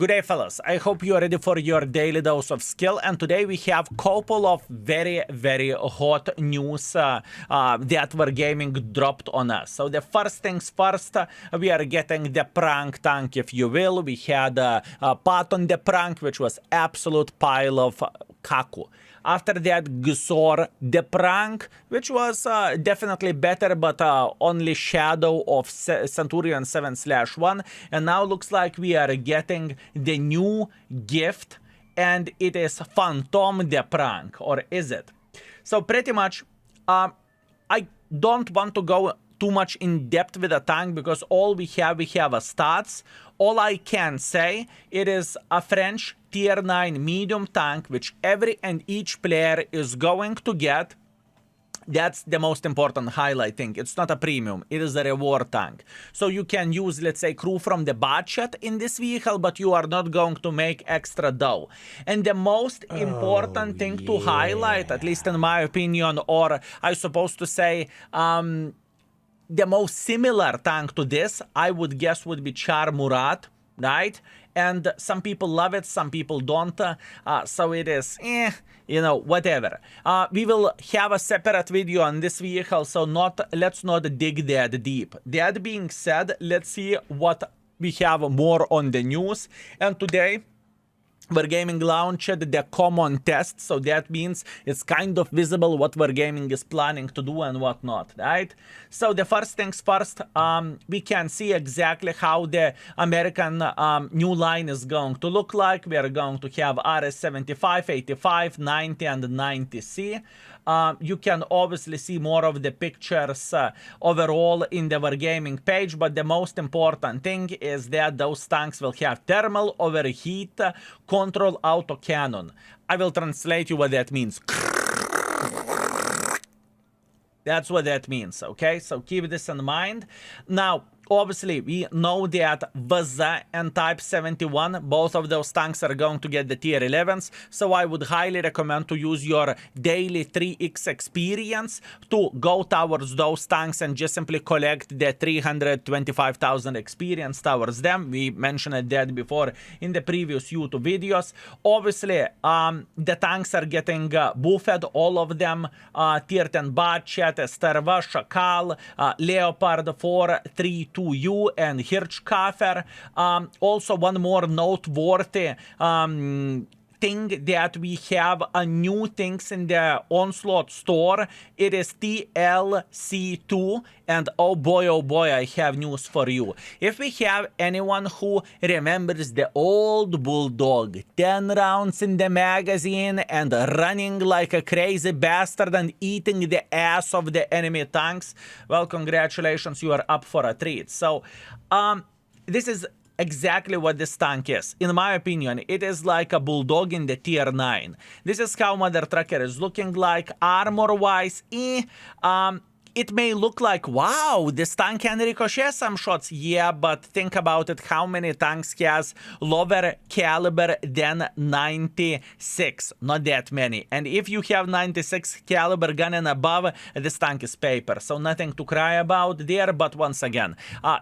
Good day, fellas. I hope you're ready for your daily dose of skill. And today we have a couple of very hot news that Wargaming dropped on us. So the first things first, we are getting the prank tank, if you will. We had a pot on the prank, which was absolute pile of kaku. After that, Gusor the prank, which was definitely better, but only shadow of Centurion 7/1. And now looks like we are getting the new gift, and it is Phantom the prank, or is it? So pretty much, I don't want to go too much in depth with the tank because all we have a stats. All I can say, it is a French tier 9 medium tank which every and each player is going to get. That's the most important highlight thing. It's not a premium, it is a reward tank. So you can use, let's say, crew from the budget in this vehicle, but you are not going to make extra dough. And the most important thing to highlight, at least in my opinion, or I supposed to say, the most similar tank to this, I would guess, would be Char Murat, right? And some people love it, some people don't. So it is, you know, whatever. We will have a separate video on this vehicle, so let's not dig that deep. That being said, let's see what we have more on the news. And today, Wargaming launched the common test, so that means it's kind of visible what Wargaming is planning to do and what not, right? So the first things first, we can see exactly how the American new line is going to look like. We are going to have RS-75, 85, 90, and 90C. You can obviously see more of the pictures overall in the Wargaming page, but the most important thing is that those tanks will have thermal overheat control autocannon. I will translate you what that means. That's what that means, okay? So keep this in mind. Now, obviously, we know that VZ and Type 71, both of those tanks are going to get the tier 11s, so I would highly recommend to use your daily 3x experience to go towards those tanks and just simply collect the 325,000 experience towards them. We mentioned that before in the previous YouTube videos. Obviously, the tanks are getting buffed, all of them, tier 10 budget, Sterva, Shakal, Leopard 4, 3, 2U and Hirschkaffer. Also, one more noteworthy thing that we have new things in the Onslaught store. It is TLC2, and oh boy, I have news for you. If we have anyone who remembers the old Bulldog, 10 rounds in the magazine and running like a crazy bastard and eating the ass of the enemy tanks, well, congratulations, you are up for a treat. So, this is exactly what this tank is. In my opinion, it is like a Bulldog in the tier 9. This is how Mother Trucker is looking like. Armor-wise, it may look like, wow, this tank can ricochet some shots. Yeah, but think about it, how many tanks has lower caliber than 96? Not that many. And if you have 96 caliber gun and above, this tank is paper. So nothing to cry about there, but once again,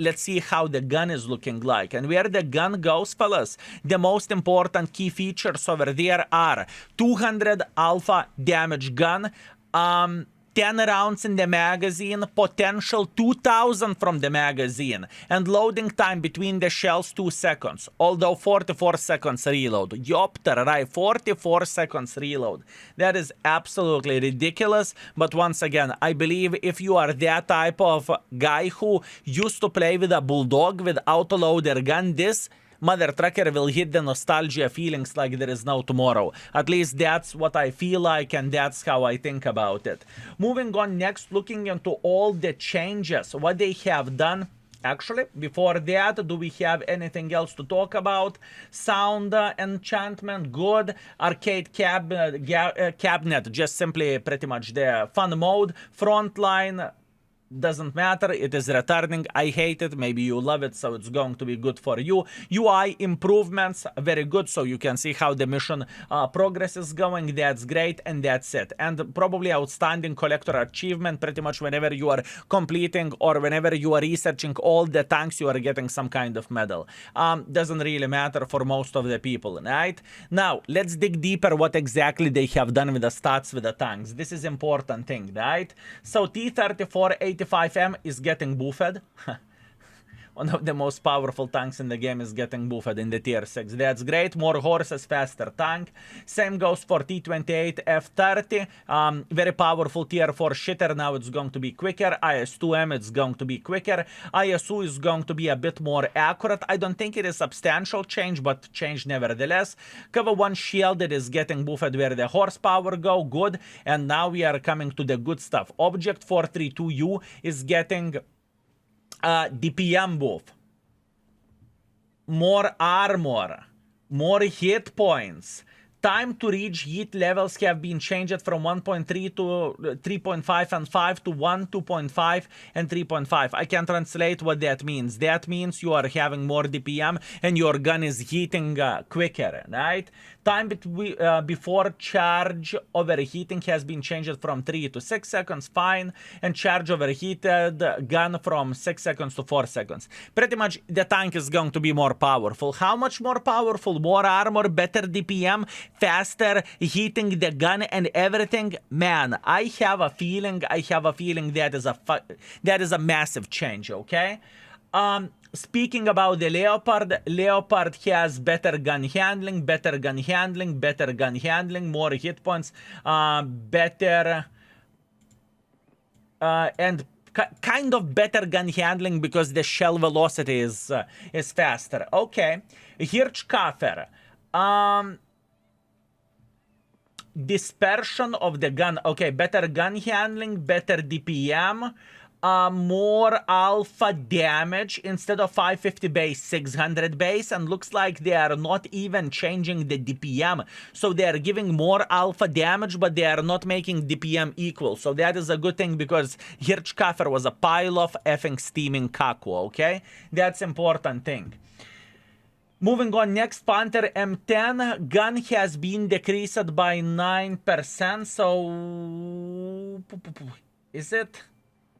let's see how the gun is looking like. And where the gun goes, fellas, the most important key features over there are 200 alpha damage gun, 10 rounds in the magazine, potential 2,000 from the magazine, and loading time between the shells 2 seconds, although 44 seconds reload. Yopter, right, 44 seconds reload. That is absolutely ridiculous, but once again, I believe if you are that type of guy who used to play with a Bulldog with autoloader gun, this Mother Trucker will hit the nostalgia feelings like there is no tomorrow. At least that's what I feel like, and that's how I think about it. Moving on next, looking into all the changes, what they have done. Actually, before that, do we have anything else to talk about? Sound enchantment, good. Arcade cabinet, just simply pretty much the fun mode. Frontline, doesn't matter, it is returning. I hate it, maybe you love it, so it's going to be good for you. UI improvements, very good, so you can see how the mission progress is going. That's great, and that's it. And probably outstanding collector achievement. Pretty much whenever you are completing or whenever you are researching all the tanks, you are getting some kind of medal. Doesn't really matter for most of the people, right? Now let's dig deeper what exactly they have done with the stats with the tanks. This is important thing, right? So T-34-85M is getting buffed. One of the most powerful tanks in the game is getting buffed in the tier 6. That's great. More horses, faster tank. Same goes for T-28F30. Very powerful tier 4 shitter. Now it's going to be quicker. IS-2M, it's going to be quicker. ISU is going to be a bit more accurate. I don't think it is substantial change, but change nevertheless. Cover 1 shield, it is getting buffed where the horsepower go. Good. And now we are coming to the good stuff. Object 432U is getting DPM buff, more armor, more hit points. Time to reach hit levels have been changed from 1.3 to 3.5 and 5 to 1, 2.5 and 3.5. I can translate what that means. That means you are having more DPM and your gun is hitting quicker, right? Time before charge overheating has been changed from 3 to 6 seconds, fine. And charge overheated gun from 6 seconds to 4 seconds. Pretty much the tank is going to be more powerful. How much more powerful? More armor, better DPM, faster hitting the gun and everything. Man, I have a feeling that is a massive change, okay? Speaking about the Leopard has better gun handling, more hit points, better and kind of better gun handling because the shell velocity is faster. Okay, Hirschkaffer. Dispersion of the gun. Okay, better gun handling, better DPM. More alpha damage instead of 550 base, 600 base, and looks like they are not even changing the DPM. So they are giving more alpha damage, but they are not making DPM equal. So that is a good thing because Hirschkaffer was a pile of effing steaming kaku, okay? That's important thing. Moving on, next Panther M10 gun has been decreased by 9%. So is it?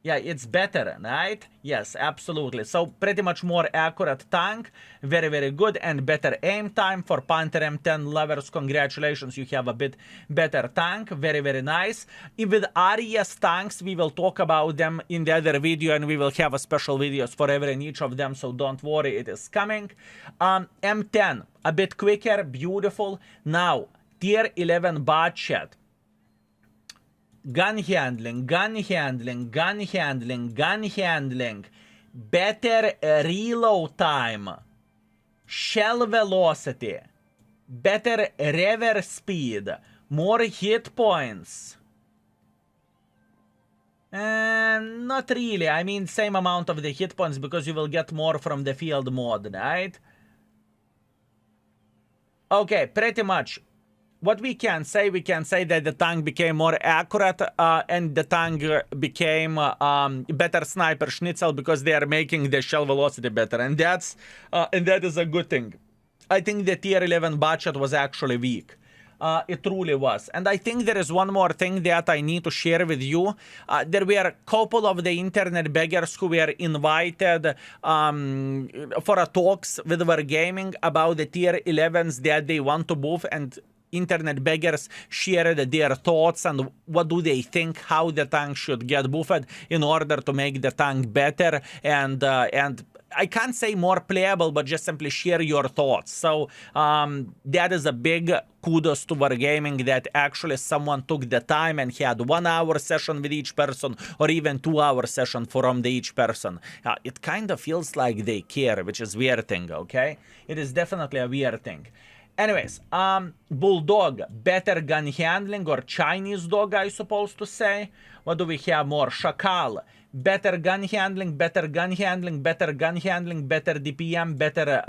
Yeah, it's better, right? Yes, absolutely. So pretty much more accurate tank. Very, very good. And better aim time for Panther M10 lovers. Congratulations, you have a bit better tank. Very, very nice. With Arias tanks, we will talk about them in the other video, and we will have a special videos for every and each of them. So don't worry, it is coming. M10, a bit quicker, beautiful. Now, tier 11 budget. Gun handling, better reload time, shell velocity, better reverse speed, more hit points. Not really. I mean, same amount of the hit points because you will get more from the field mod, right? Okay, pretty much. What we can say that the tank became more accurate and the tank became better sniper schnitzel because they are making the shell velocity better, and that is a good thing. I think the tier 11 budget was actually weak. It truly was. And I think there is one more thing that I need to share with you. There were a couple of the internet beggars who were invited for a talks with Wargaming about the tier 11s that they want to buff, and internet beggars shared their thoughts and what do they think how the tank should get buffed in order to make the tank better and I can't say more playable, but just simply share your thoughts. So that is a big kudos to Wargaming that actually someone took the time and had 1 hour session with each person or even 2 hour session from each person. It kind of feels like they care, which is weird thing, okay? It is definitely a weird thing. Anyways, Bulldog, better gun handling, or Chinese dog, I suppose to say. What do we have more? Shakal, better gun handling, better DPM, better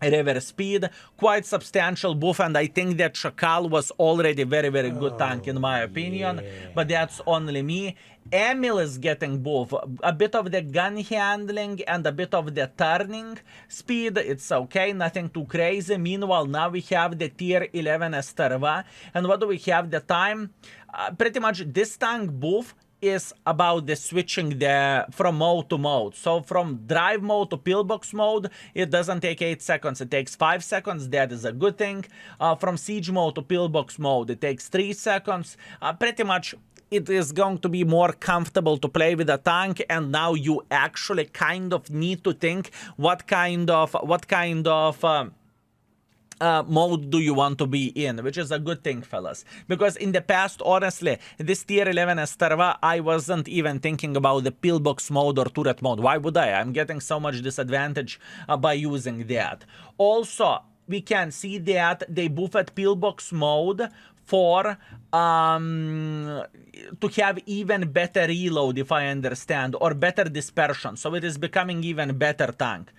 river speed, quite substantial buff, and I think that Shakal was already very good tank in my opinion, but that's only me. Emil is getting buff, a bit of the gun handling and a bit of the turning speed, it's okay, nothing too crazy. Meanwhile, now we have the tier 11 Esterva, and what do we have the time? Pretty much this tank buff is about the switching from mode to mode. So from drive mode to pillbox mode, it doesn't take 8 seconds, it takes 5 seconds. That is a good thing. From siege mode to pillbox mode, it takes 3 seconds. Pretty much it is going to be more comfortable to play with a tank, and now you actually kind of need to think what kind of mode do you want to be in, which is a good thing, fellas, because in the past, honestly, this tier 11 Esterva, I wasn't even thinking about the pillbox mode or turret mode. Why would I? I'm getting so much disadvantage by using that. Also, we can see that they buffed pillbox mode for to have even better reload, if I understand, or better dispersion, so it is becoming even better tank.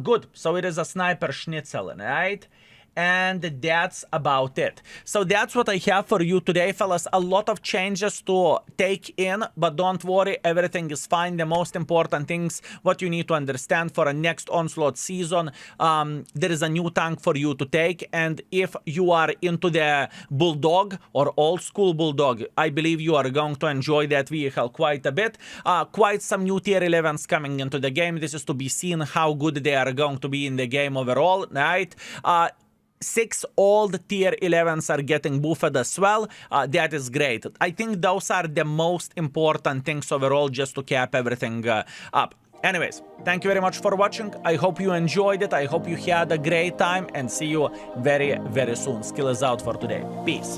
Good, so it is a sniper schnitzel, right? And that's about it. So that's what I have for you today, fellas. A lot of changes to take in, but don't worry, everything is fine. The most important things, what you need to understand for a next Onslaught season, there is a new tank for you to take, and if you are into the Bulldog or old school Bulldog, I believe you are going to enjoy that vehicle quite a bit. Quite some new tier 11s coming into the game. This is to be seen how good they are going to be in the game overall, right? 6 old tier 11s are getting buffed as well. That is great. I think those are the most important things overall, just to cap everything up. Anyways, thank you very much for watching. I hope you enjoyed it. I hope you had a great time, and see you very soon. Skill is out for today. Peace.